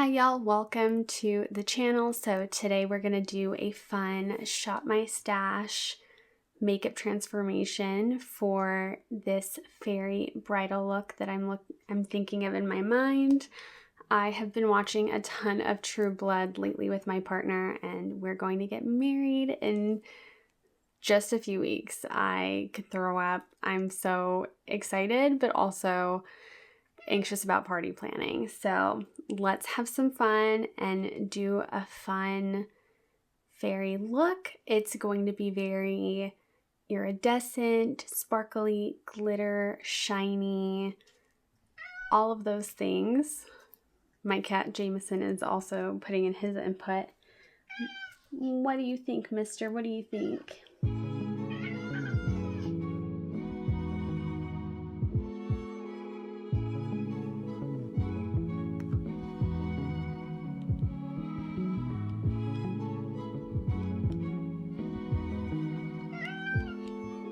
Hi y'all, welcome to the channel. So today we're going to do a fun Shop My Stash makeup transformation for this fairy bridal look that I'm thinking of in my mind. I have been watching a ton of True Blood lately with my partner, and we're going to get married in just a few weeks. I could throw up. I'm so excited, but also anxious about party planning. So let's have some fun and do a fun fairy look. It's going to be very iridescent, sparkly, glitter, shiny, all of those things. My cat Jameson is also putting in his input. What do you think, mister? What do you think?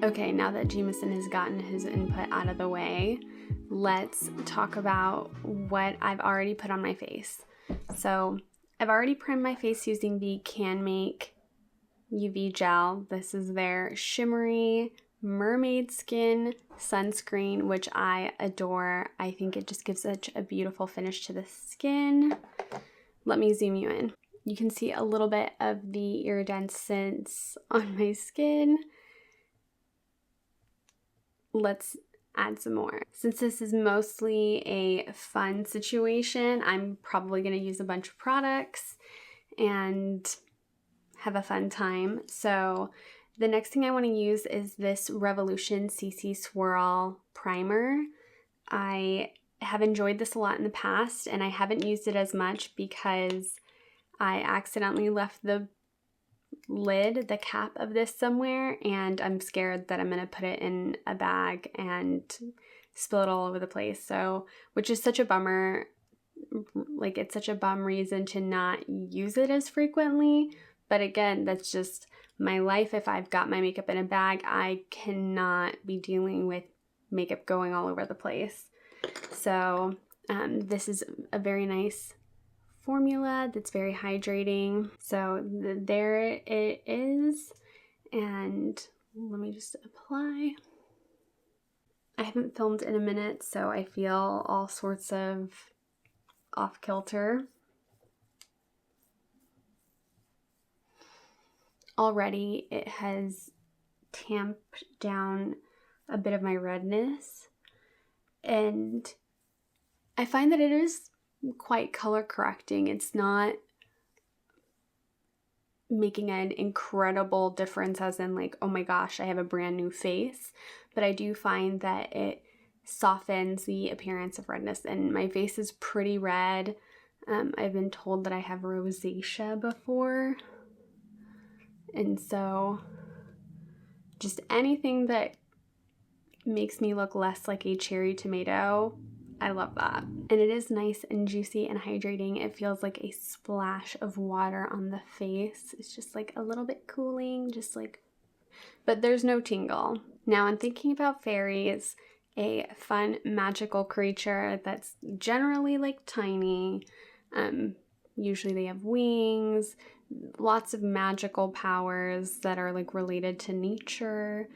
Okay, now that Jameson has gotten his input out of the way, let's talk about what I've already put on my face. So I've already primed my face using the Canmake UV gel. This is their shimmery mermaid skin sunscreen, which I adore. I think it just gives such a beautiful finish to the skin. Let me zoom you in. You can see a little bit of the iridescence on my skin. Let's add some more. Since this is mostly a fun situation, I'm probably going to use a bunch of products and have a fun time. So the next thing I want to use is this Revolution CC Swirl primer. I have enjoyed this a lot in the past, and I haven't used it as much because I accidentally left the lid, the cap of this somewhere, and I'm scared that I'm going to put it in a bag and spill it all over the place. So, which is such a bummer. Like, it's such a bum reason to not use it as frequently. But again, that's just my life. If I've got my makeup in a bag, I cannot be dealing with makeup going all over the place. So this is a very nice formula that's very hydrating. So there it is, and let me just apply. I haven't filmed in a minute, so I feel all sorts of off kilter. Already it has tamped down a bit of my redness, and I find that it is quite color correcting. It's not making an incredible difference as in like, oh my gosh, I have a brand new face, but I do find that it softens the appearance of redness, and my face is pretty red. I've been told that I have rosacea before, and so just anything that makes me look less like a cherry tomato, I love that. And it is nice and juicy and hydrating. It feels like a splash of water on the face. It's just like a little bit cooling, just like, but there's no tingle. Now I'm thinking about fairies, a fun magical creature that's generally like tiny. Usually they have wings, lots of magical powers that are like related to nature.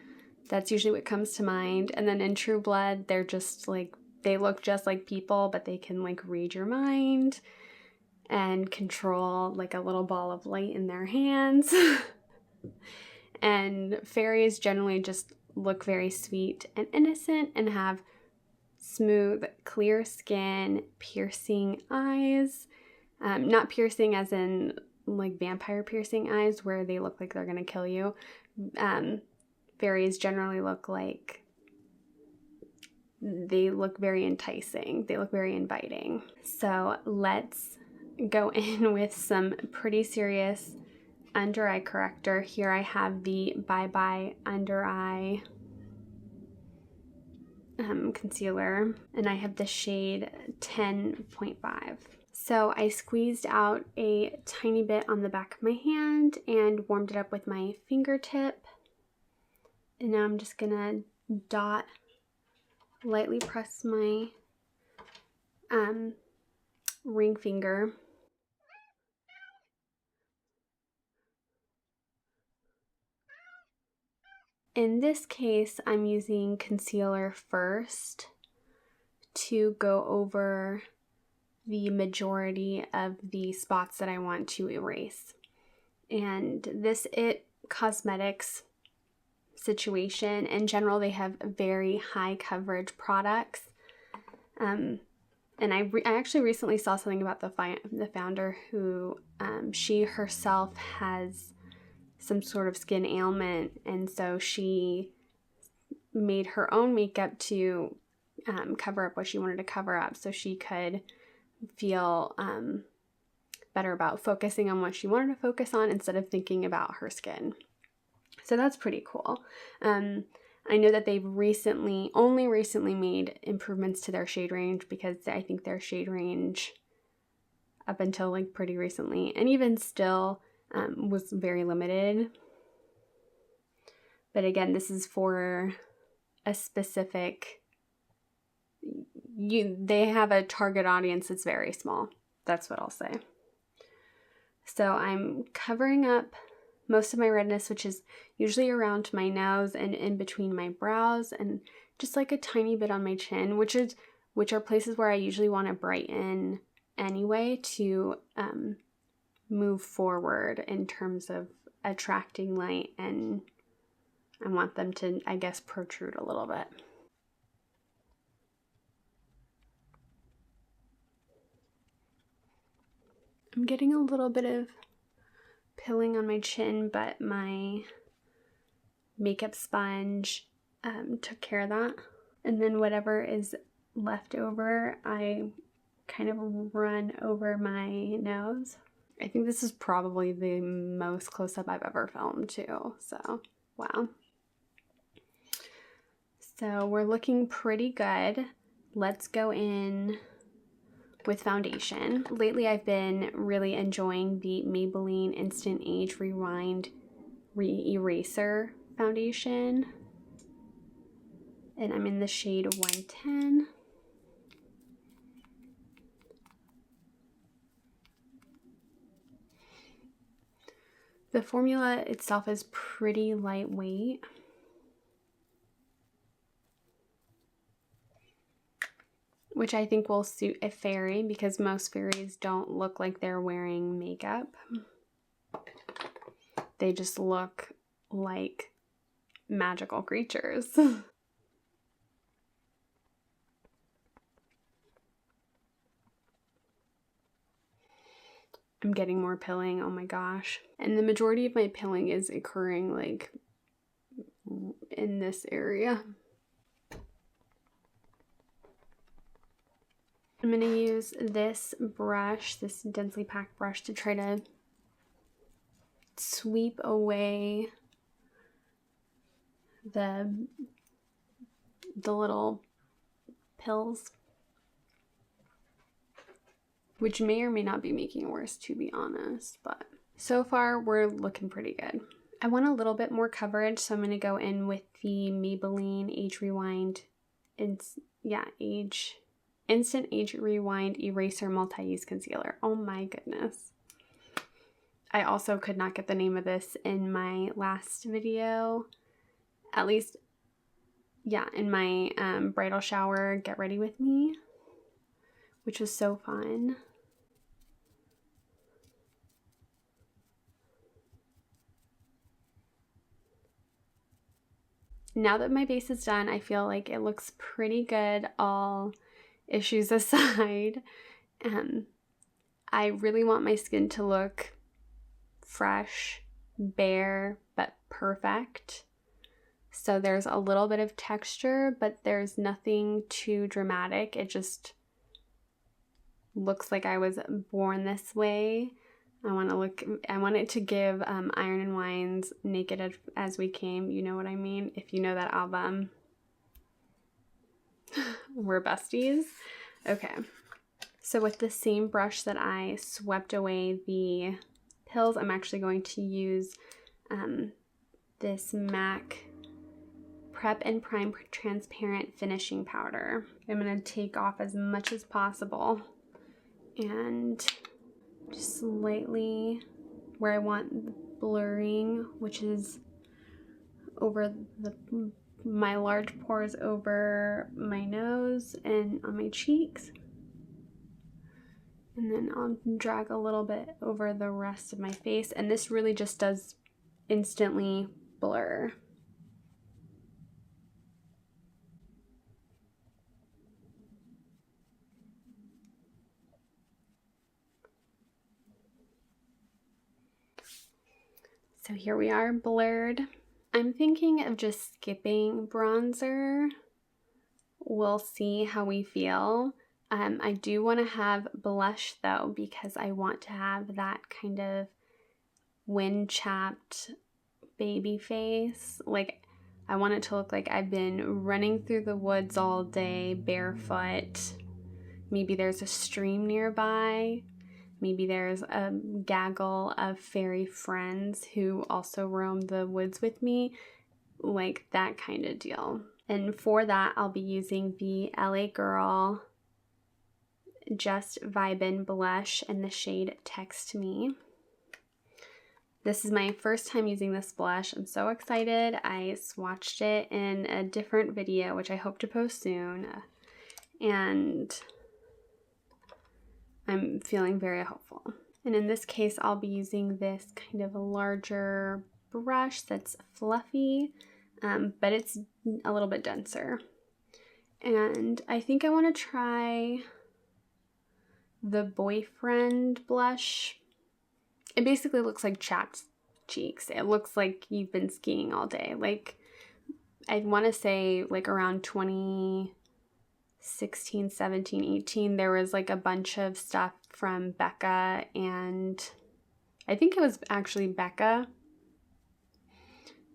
That's usually what comes to mind. And then in True Blood, they're just like, they look just like people, but they can like read your mind and control like a little ball of light in their hands. And fairies generally just look very sweet and innocent and have smooth, clear skin, piercing eyes. Not piercing as in like vampire piercing eyes where they look like they're gonna kill you. Fairies generally look like they look very enticing. They look very inviting. So let's go in with some pretty serious under eye corrector. Here I have the Bye Bye Under Eye concealer, and I have the shade 10.5. So I squeezed out a tiny bit on the back of my hand and warmed it up with my fingertip. And now I'm just gonna lightly press my ring finger. In this case, I'm using concealer first to go over the majority of the spots that I want to erase. And this IT Cosmetics situation, in general, they have very high coverage products. And I actually recently saw something about the founder who she herself has some sort of skin ailment, and so she made her own makeup to cover up what she wanted to cover up so she could feel better about focusing on what she wanted to focus on instead of thinking about her skin. So that's pretty cool. I know that they've only recently made improvements to their shade range, because I think their shade range up until like pretty recently, and even still, was very limited. But again, this is for a specific, they have a target audience that's very small. That's what I'll say. So I'm covering up most of my redness, which is usually around my nose and in between my brows, and just like a tiny bit on my chin, which are places where I usually want to brighten anyway to move forward in terms of attracting light, and I want them to, I guess, protrude a little bit. I'm getting a little bit of pilling on my chin, but my makeup sponge took care of that. And then whatever is left over, I kind of run over my nose. I think this is probably the most close-up I've ever filmed too, so wow. So we're looking pretty good. Let's go in with foundation. Lately I've been really enjoying the Maybelline Instant Age Rewind Eraser foundation, and I'm in the shade 110. The formula itself is pretty lightweight. Which I think will suit a fairy, because most fairies don't look like they're wearing makeup. They just look like magical creatures. I'm getting more pilling, oh my gosh. And the majority of my pilling is occurring like in this area. I'm going to use this brush, this densely packed brush, to try to sweep away the little pills, which may or may not be making it worse, to be honest, but so far we're looking pretty good. I want a little bit more coverage, so I'm going to go in with the Maybelline Age Rewind, Instant Age Rewind Eraser Multi-Use Concealer. Oh my goodness. I also could not get the name of this in my last video. At least, yeah, in my bridal shower get ready with me, which was so fun. Now that my base is done, I feel like it looks pretty good, all issues aside. I really want my skin to look fresh, bare, but perfect. So there's a little bit of texture, but there's nothing too dramatic. It just looks like I was born this way. I want it to give Iron and Wine's Naked as We Came, you know what I mean? If you know that album. We're besties. Okay. So with the same brush that I swept away the pills, I'm actually going to use this MAC Prep and Prime Transparent Finishing Powder. I'm going to take off as much as possible and just slightly where I want the blurring, which is over my large pores over my nose and on my cheeks. And then I'll drag a little bit over the rest of my face, and this really just does instantly blur. So here we are, blurred. I'm thinking of just skipping bronzer. We'll see how we feel. I do want to have blush though, because I want to have that kind of wind-chapped baby face. Like, I want it to look like I've been running through the woods all day barefoot. Maybe there's a stream nearby. Maybe there's a gaggle of fairy friends who also roam the woods with me. Like that kind of deal. And for that, I'll be using the LA Girl Just Vibin blush in the shade Text Me. This is my first time using this blush. I'm so excited. I swatched it in a different video, which I hope to post soon. And I'm feeling very hopeful. And in this case, I'll be using this kind of a larger brush that's fluffy, but it's a little bit denser. And I think I want to try the Boyfriend blush. It basically looks like chapped cheeks. It looks like you've been skiing all day. Like, I want to say like around 2016, 17, 18, there was like a bunch of stuff from Becca, and I think it was actually Becca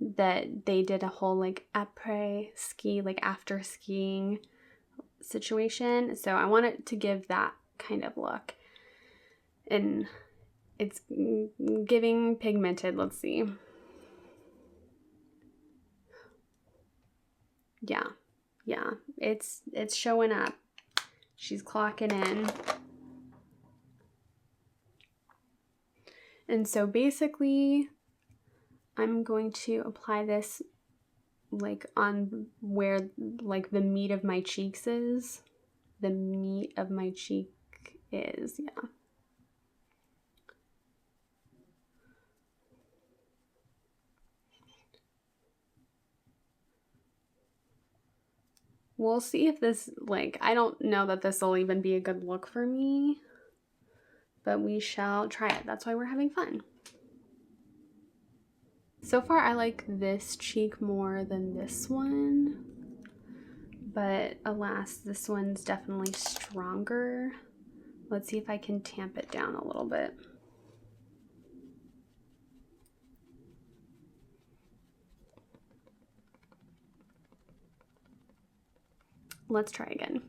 that they did a whole like après ski, like after skiing situation. So I want it to give that kind of look. And it's giving pigmented. Let's see. Yeah, it's showing up. She's clocking in. And so basically, I'm going to apply this like on where like the meat of my cheeks is. The meat of my cheek is, yeah. We'll see if this, like, I don't know that this will even be a good look for me, but we shall try it. That's why we're having fun. So far, I like this cheek more than this one, but alas, this one's definitely stronger. Let's see if I can tamp it down a little bit. Let's try again.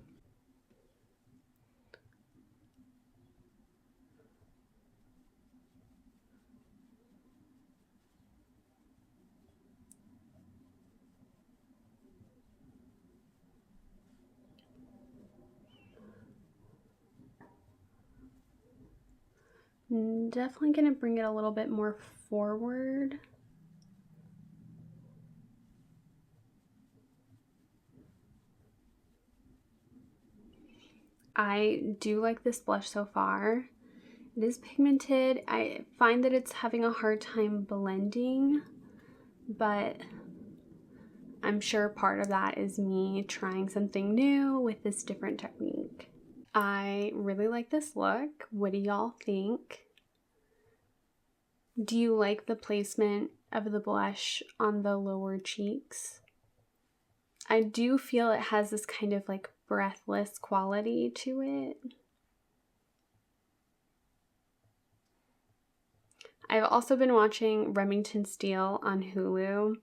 Definitely gonna bring it a little bit more forward. I do like this blush so far. It is pigmented. I find that it's having a hard time blending, but I'm sure part of that is me trying something new with this different technique. I really like this look. What do y'all think? Do you like the placement of the blush on the lower cheeks? I do feel it has this kind of like breathless quality to it. I've also been watching Remington Steele on Hulu.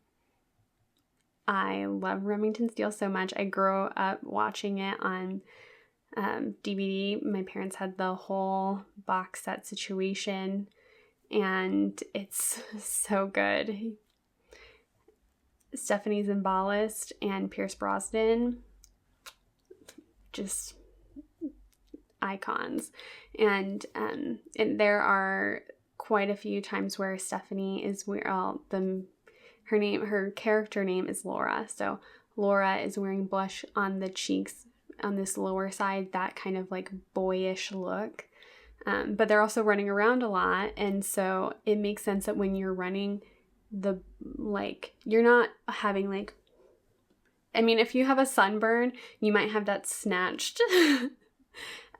I love Remington Steele so much. I grew up watching it on DVD. My parents had the whole box set situation, and it's so good. Stephanie Zimbalist and Pierce Brosnan, just icons. And there are quite a few times where Stephanie is her character name is Laura. So Laura is wearing blush on the cheeks on this lower side, that kind of like boyish look. But they're also running around a lot, and so it makes sense that when you're running, you're not having like, I mean, if you have a sunburn, you might have that snatched,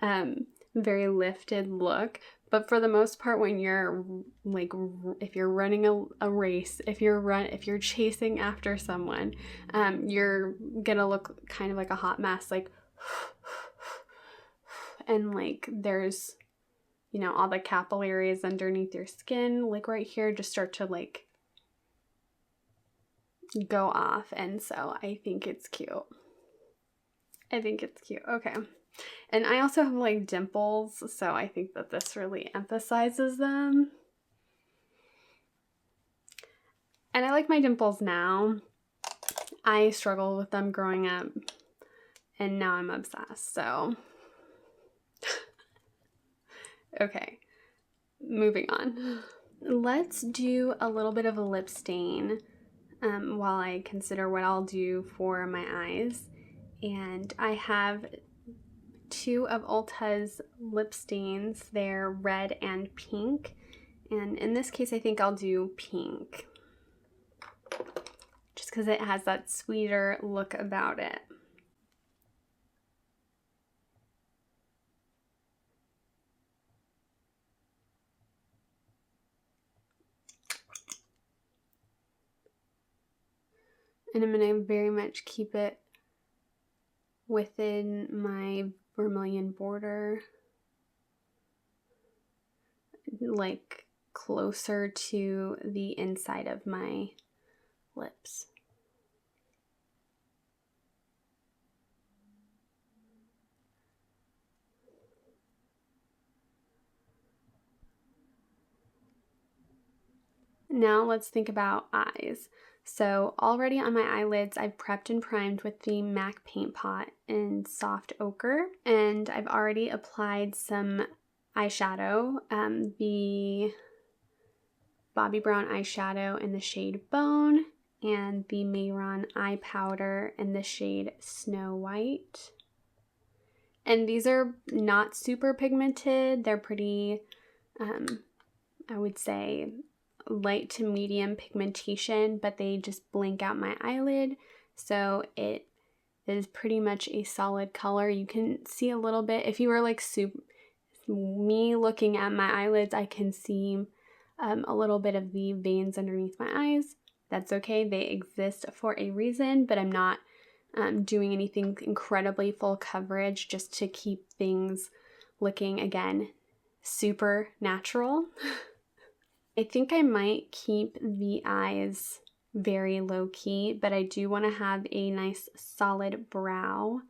very lifted look. But for the most part, when you're like, if you're running a race, if you're chasing after someone, you're gonna look kind of like a hot mess, like, and like there's, you know, all the capillaries underneath your skin, like right here, just start to like go off. And so I think it's cute. Okay. And I also have like dimples, so I think that this really emphasizes them. And I like my dimples now. I struggled with them growing up, and now I'm obsessed, so. Okay, moving on. Let's do a little bit of a lip stain while I consider what I'll do for my eyes. And I have 2 of Ulta's lip stains. They're red and pink. And in this case, I think I'll do pink, just because it has that sweeter look about it. And I'm going to very much keep it within my vermilion border, like closer to the inside of my lips. Now let's think about eyes. So already on my eyelids, I've prepped and primed with the MAC Paint Pot in Soft Ochre, and I've already applied some eyeshadow, the Bobbi Brown eyeshadow in the shade Bone, and the Mehron eye powder in the shade Snow White. And these are not super pigmented. They're pretty, I would say, light to medium pigmentation, but they just blank out my eyelid, so it is pretty much a solid color. You can see a little bit, if you were like me looking at my eyelids, I can see a little bit of the veins underneath my eyes. That's okay, they exist for a reason, but I'm not doing anything incredibly full coverage, just to keep things looking, again, super natural. I think I might keep the eyes very low key, but I do want to have a nice solid brow.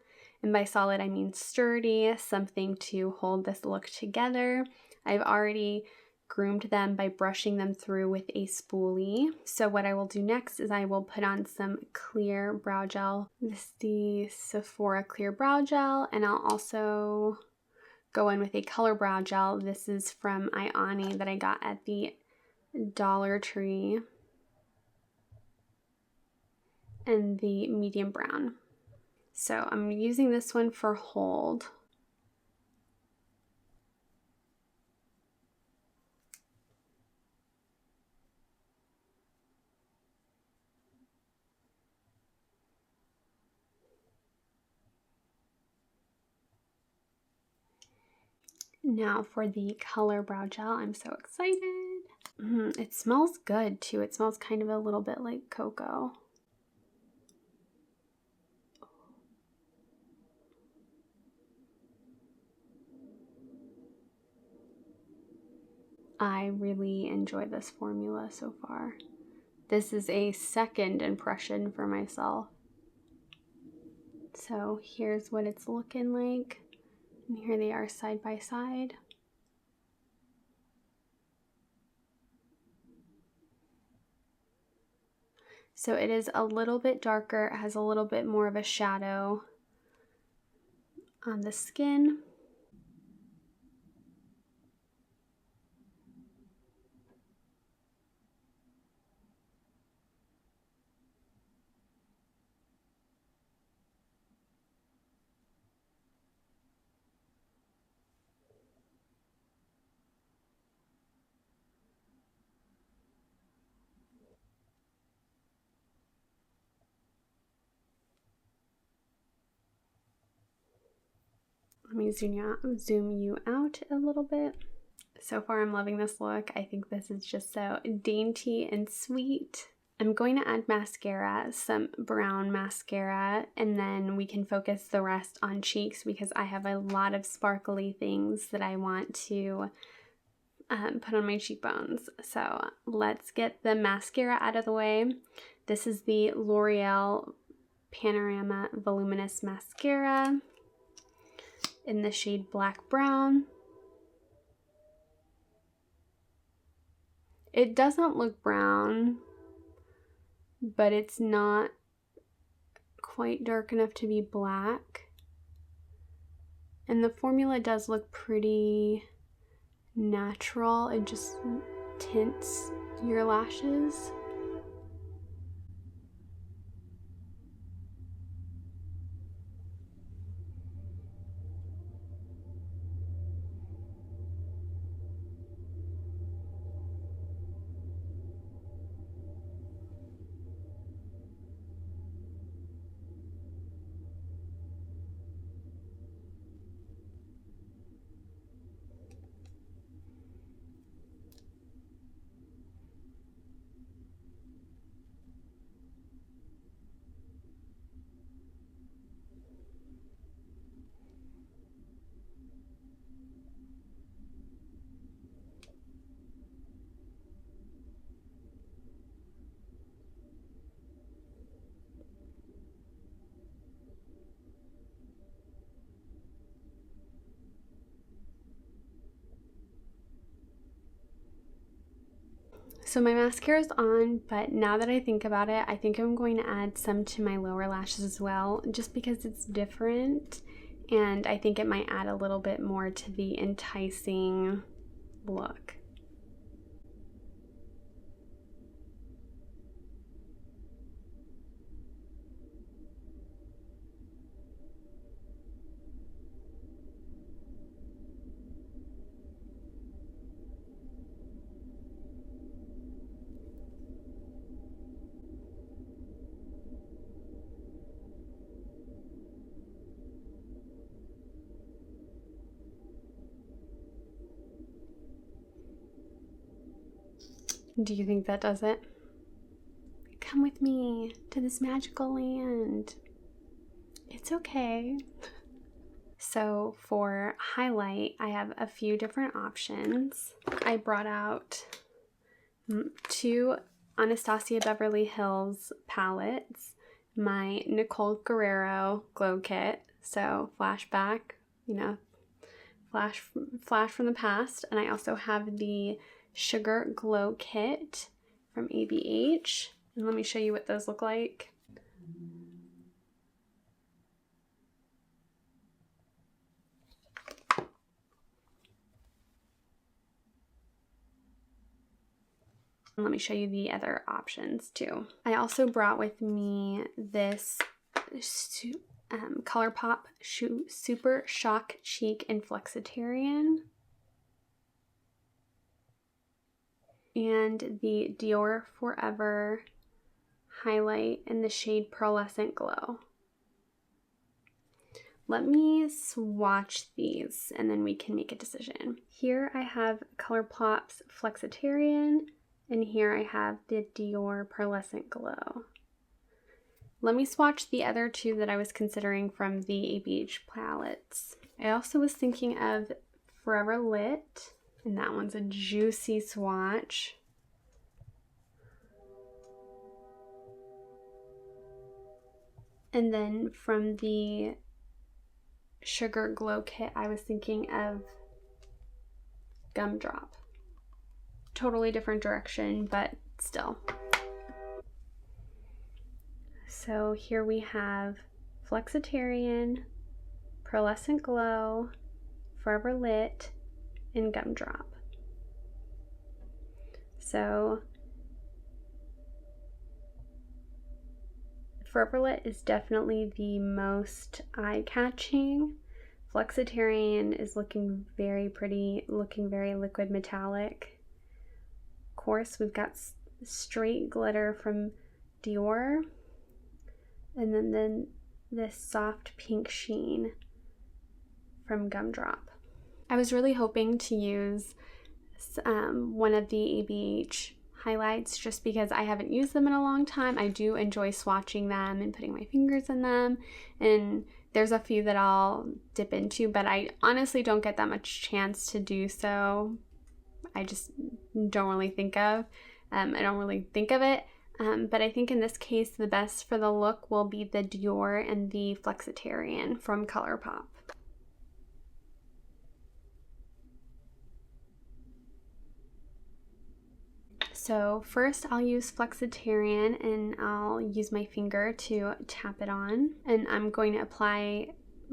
And by solid, I mean sturdy, something to hold this look together. I've already groomed them by brushing them through with a spoolie. So what I will do next is I will put on some clear brow gel. This is the Sephora Clear Brow Gel, and I'll also go in with a color brow gel. This is from Ioni that I got at the Dollar Tree, and the medium brown. So I'm using this one for hold. Now for the color brow gel, I'm so excited. It smells good too. It smells kind of a little bit like cocoa. I really enjoy this formula so far. This is a second impression for myself. So here's what it's looking like. And here they are side by side. So it is a little bit darker, it has a little bit more of a shadow on the skin. Let me zoom you out a little bit. So far, I'm loving this look. I think this is just so dainty and sweet. I'm going to add mascara, some brown mascara, and then we can focus the rest on cheeks because I have a lot of sparkly things that I want to put on my cheekbones. So let's get the mascara out of the way. This is the L'Oreal Panorama Voluminous Mascara in the shade Black Brown. It doesn't look brown, but it's not quite dark enough to be black. And the formula does look pretty natural. It just tints your lashes. So my mascara is on, but now that I think about it, I think I'm going to add some to my lower lashes as well, just because it's different, and I think it might add a little bit more to the enticing look. Do you think that does it? Come with me to this magical land. It's okay. So for highlight, I have a few different options. I brought out 2 Anastasia Beverly Hills palettes, my Nicole Guerrero glow kit, so flashback, you know, flash from the past, and I also have the Sugar Glow Kit from ABH. And let me show you what those look like. And let me show you the other options too. I also brought with me this ColourPop Super Shock Cheek and Flexitarian, and the Dior Forever highlight in the shade Pearlescent Glow. Let me swatch these and then we can make a decision. Here I have ColourPop's Flexitarian, and here I have the Dior Pearlescent Glow. Let me swatch the other 2 that I was considering from the ABH palettes. I also was thinking of Forever Lit, and that one's a juicy swatch. And then from the Sugar Glow Kit, I was thinking of Gumdrop. Totally different direction, but still. So here we have Flexitarian, Pearlescent Glow, Forever Lit, and Gumdrop. So Forever Lit is definitely the most eye-catching. Flexitarian is looking very pretty, looking very liquid metallic. Of course, we've got Straight Glitter from Dior, and then this soft pink sheen from Gumdrop. I was really hoping to use one of the ABH highlights just because I haven't used them in a long time. I do enjoy swatching them and putting my fingers in them, and there's a few that I'll dip into, but I honestly don't get that much chance to do so. I just don't really think of it. But I think in this case, the best for the look will be the Dior and the Flexitarian from ColourPop. So first I'll use Flexitarian, and I'll use my finger to tap it on. And I'm going to apply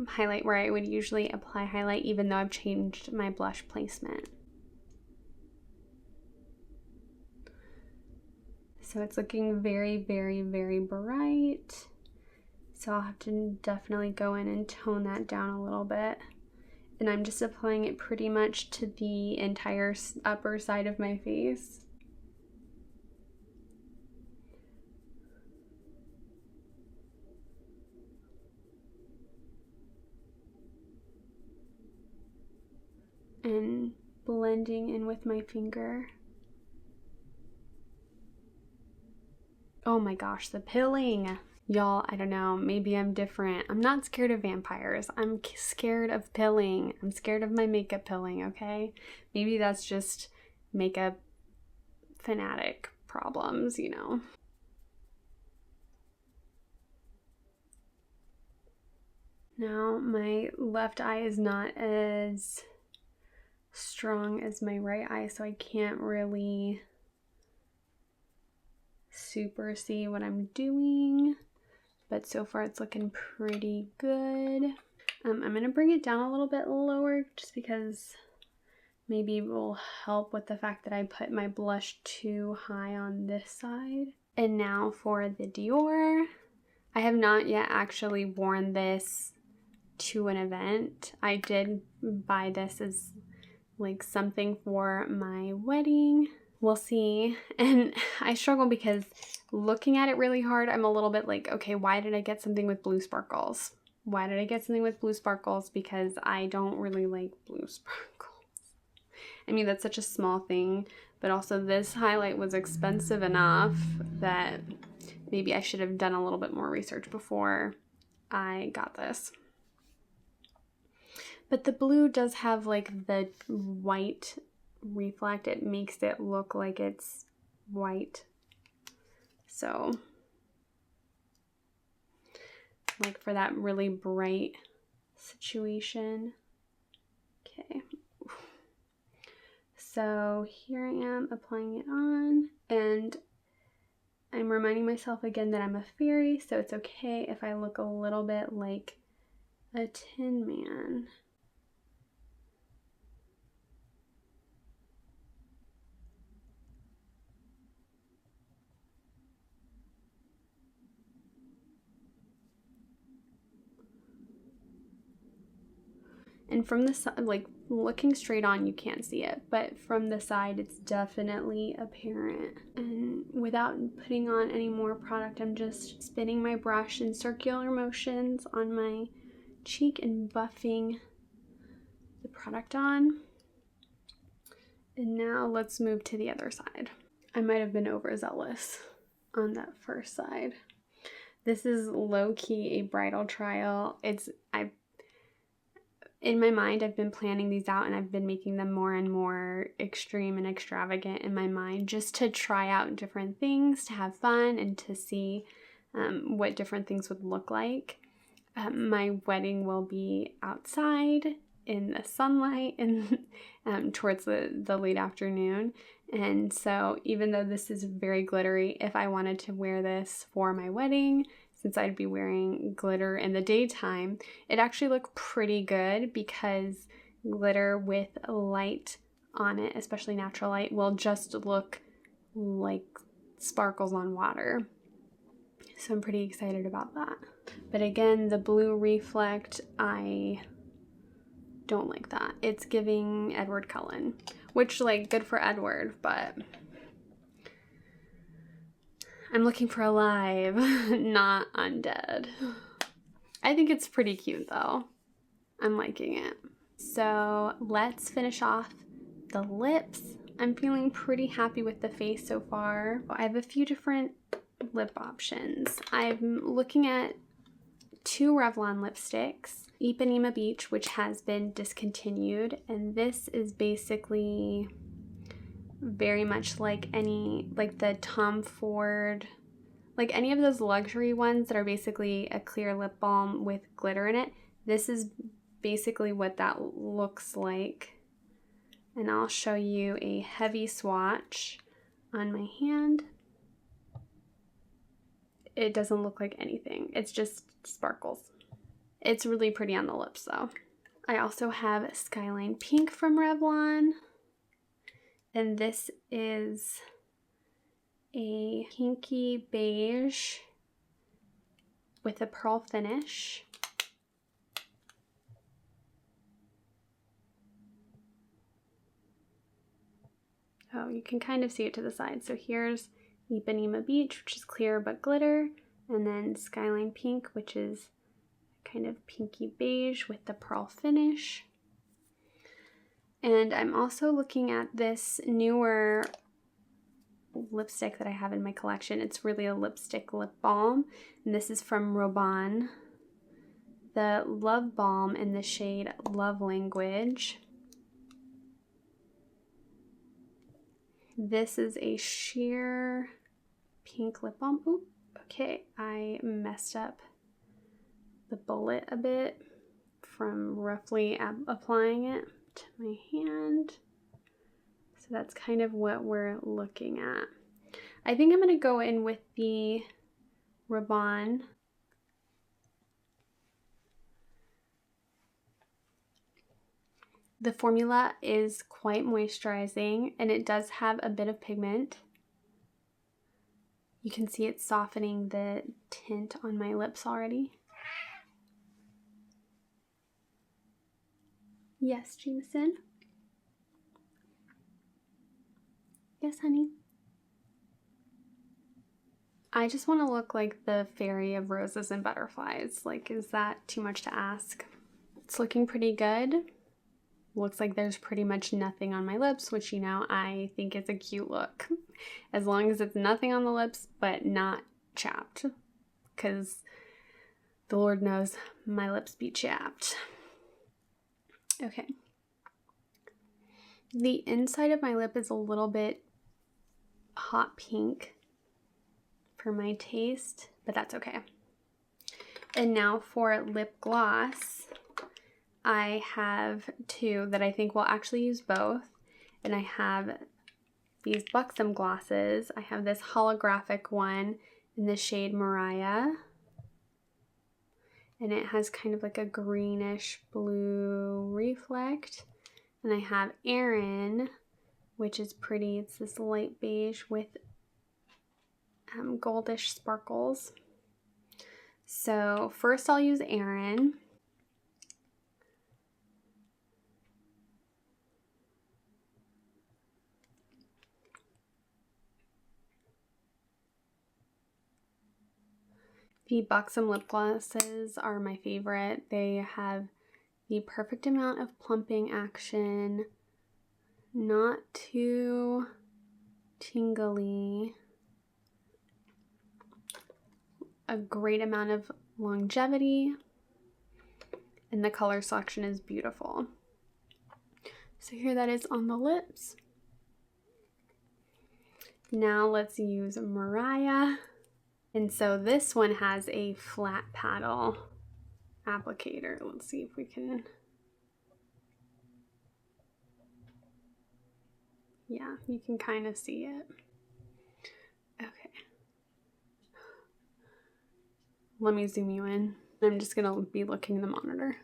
highlight where I would usually apply highlight, even though I've changed my blush placement. So it's looking very, very, very bright. So I'll have to definitely go in and tone that down a little bit. And I'm just applying it pretty much to the entire upper side of my face. And blending in with my finger. Oh my gosh, the pilling. Y'all, I don't know, maybe I'm different. I'm not scared of vampires. I'm scared of pilling. I'm scared of my makeup pilling, okay? Maybe that's just makeup fanatic problems, you know. Now, my left eye is not as strong as my right eye, so I can't really super see what I'm doing, but so far it's looking pretty good. I'm gonna bring it down a little bit lower just because maybe it will help with the fact that I put my blush too high on this side. And now for the Dior. I have not yet actually worn this to an event. I did buy this as like something for my wedding. We'll see. And I struggle because looking at it really hard, I'm a little bit like, okay, why did I get something with blue sparkles? Why did I get something with blue sparkles? Because I don't really like blue sparkles. I mean, that's such a small thing, but also this highlight was expensive enough that maybe I should have done a little bit more research before I got this. But the blue does have like the white reflect. It makes it look like it's white. So, like for that really bright situation. Okay. So here I am applying it on, and I'm reminding myself again that I'm a fairy, so it's okay if I look a little bit like a Tin Man. And from the side, like looking straight on, you can't see it, but from the side, it's definitely apparent. And without putting on any more product, I'm just spinning my brush in circular motions on my cheek and buffing the product on. And now let's move to the other side. I might have been overzealous on that first side. This is low-key a bridal trial. In my mind, I've been planning these out, and I've been making them more and more extreme and extravagant in my mind just to try out different things, to have fun, and to see what different things would look like. My wedding will be outside in the sunlight and towards the late afternoon. And so even though this is very glittery, if I wanted to wear this for my wedding, since I'd be wearing glitter in the daytime, it actually looked pretty good because glitter with light on it, especially natural light, will just look like sparkles on water. So I'm pretty excited about that. But again, the blue reflect, I don't like that. It's giving Edward Cullen, which, like, good for Edward, but I'm looking for alive, not undead. I think it's pretty cute though. I'm liking it. So let's finish off the lips. I'm feeling pretty happy with the face so far. I have a few different lip options. I'm looking at 2 Revlon lipsticks, Ipanema Beach, which has been discontinued, and this is basically very much like the Tom Ford, like any of those luxury ones that are basically a clear lip balm with glitter in it. This is basically what that looks like. And I'll show you a heavy swatch on my hand. It doesn't look like anything. It's just sparkles. It's really pretty on the lips though. I also have Skyline Pink from Revlon. And this is a pinky beige with a pearl finish. Oh, you can kind of see it to the side. So here's Ipanema Beach, which is clear but glitter, and then Skyline Pink, which is kind of pinky beige with the pearl finish. And I'm also looking at this newer lipstick that I have in my collection. It's really a lipstick lip balm, and this is from Robin, the Love Balm in the shade Love Language. This is a sheer pink lip balm. Oop, okay, I messed up the bullet a bit from roughly applying it to my hand. So that's kind of what we're looking at. I think I'm going to go in with the Robin. The formula is quite moisturizing, and it does have a bit of pigment. You can see it softening the tint on my lips already. Yes, Jameson. Yes, honey. I just want to look like the fairy of roses and butterflies. Like, is that too much to ask? It's looking pretty good. Looks like there's pretty much nothing on my lips, which, you know, I think is a cute look. As long as it's nothing on the lips, but not chapped. Because the Lord knows my lips be chapped. Okay. The inside of my lip is a little bit hot pink for my taste, but that's okay. And now for lip gloss, I have 2 that I think will actually use both. And I have these Buxom glosses. I have this holographic one in the shade Mariah. And it has kind of like a greenish blue reflect. And I have Erin, which is pretty. It's this light beige with goldish sparkles. So first I'll use Erin. The Buxom lip glosses are my favorite. They have the perfect amount of plumping action, not too tingly, a great amount of longevity, and the color selection is beautiful. So here that is on the lips. Now let's use Mariah. And so this one has a flat paddle applicator. Let's see if we can. Yeah, you can kind of see it. Okay. Let me zoom you in. I'm just going to be looking at the monitor.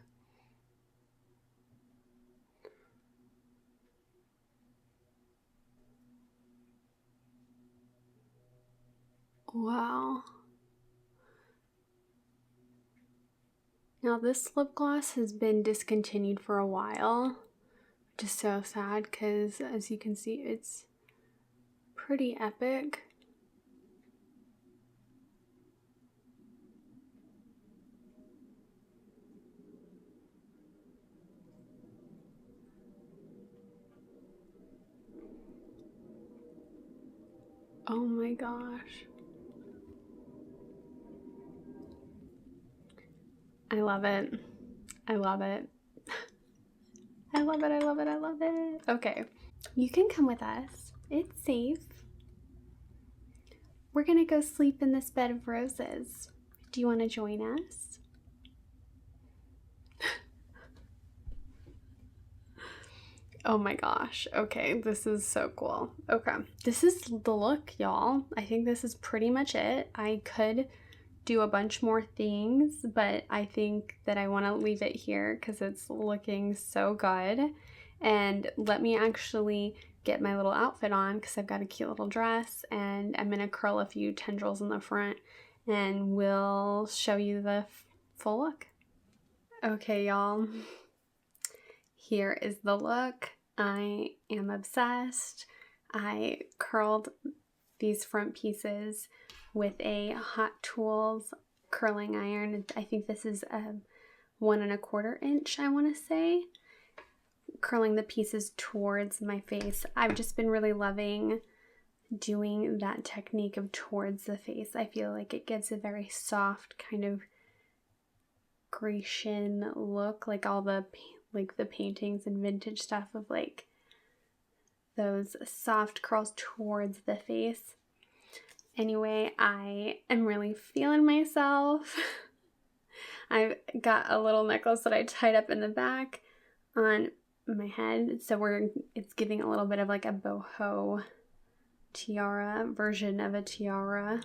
Wow. Now this lip gloss has been discontinued for a while, which is so sad because as you can see, it's pretty epic. Oh my gosh. I love it. I love it. I love it, I love it, I love it. Okay, you can come with us. It's safe. We're gonna go sleep in this bed of roses. Do you want to join us? Oh my gosh. Okay, this is so cool. Okay, this is the look, y'all. I think this is pretty much it. I could do a bunch more things, but I think that I want to leave it here because it's looking so good. And let me actually get my little outfit on because I've got a cute little dress, and I'm gonna curl a few tendrils in the front and we'll show you the full look. Okay, y'all, here is the look. I am obsessed. I curled these front pieces with a Hot Tools curling iron. I think this is a 1 1/4 inch, I want to say. Curling the pieces towards my face. I've just been really loving doing that technique of towards the face. I feel like it gives a very soft kind of Grecian look, like all the paintings and vintage stuff of like those soft curls towards the face. Anyway, I am really feeling myself. I've got a little necklace that I tied up in the back on my head, so it's giving a little bit of like a boho tiara version of a tiara.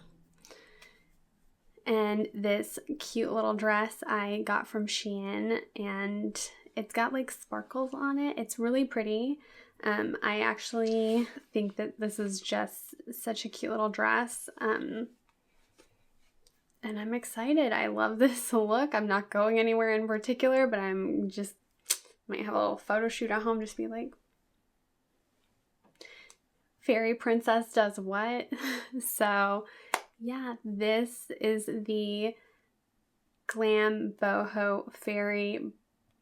And this cute little dress I got from Shein, and it's got like sparkles on it. It's really pretty. I actually think that this is just such a cute little dress. And I'm excited. I love this look. I'm not going anywhere in particular, but I'm just might have a little photo shoot at home, just be like, fairy princess does what? So yeah, this is the glam boho fairy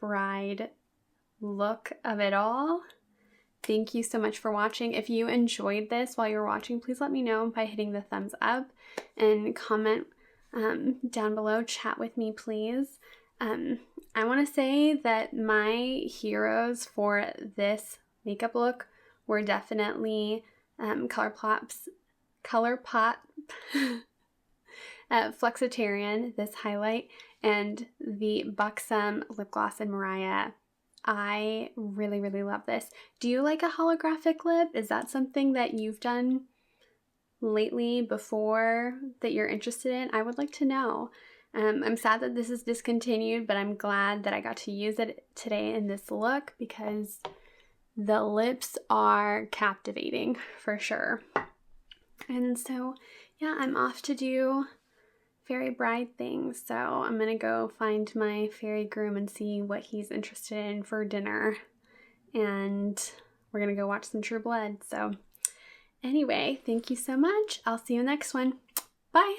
bride look of it all. Thank you so much for watching. If you enjoyed this while you're watching, please let me know by hitting the thumbs up and comment down below. Chat with me, please. I want to say that my heroes for this makeup look were definitely ColourPop Flexitarian, this highlight, and the Buxom lip gloss in Mariah. I really, really love this. Do you like a holographic lip? Is that something that you've done lately before that you're interested in? I would like to know. I'm sad that this is discontinued, but I'm glad that I got to use it today in this look because the lips are captivating for sure. And so, yeah, I'm off to do fairy bride things. So I'm gonna go find my fairy groom and see what he's interested in for dinner. And we're gonna go watch some True Blood. So anyway, thank you so much. I'll see you next one. Bye.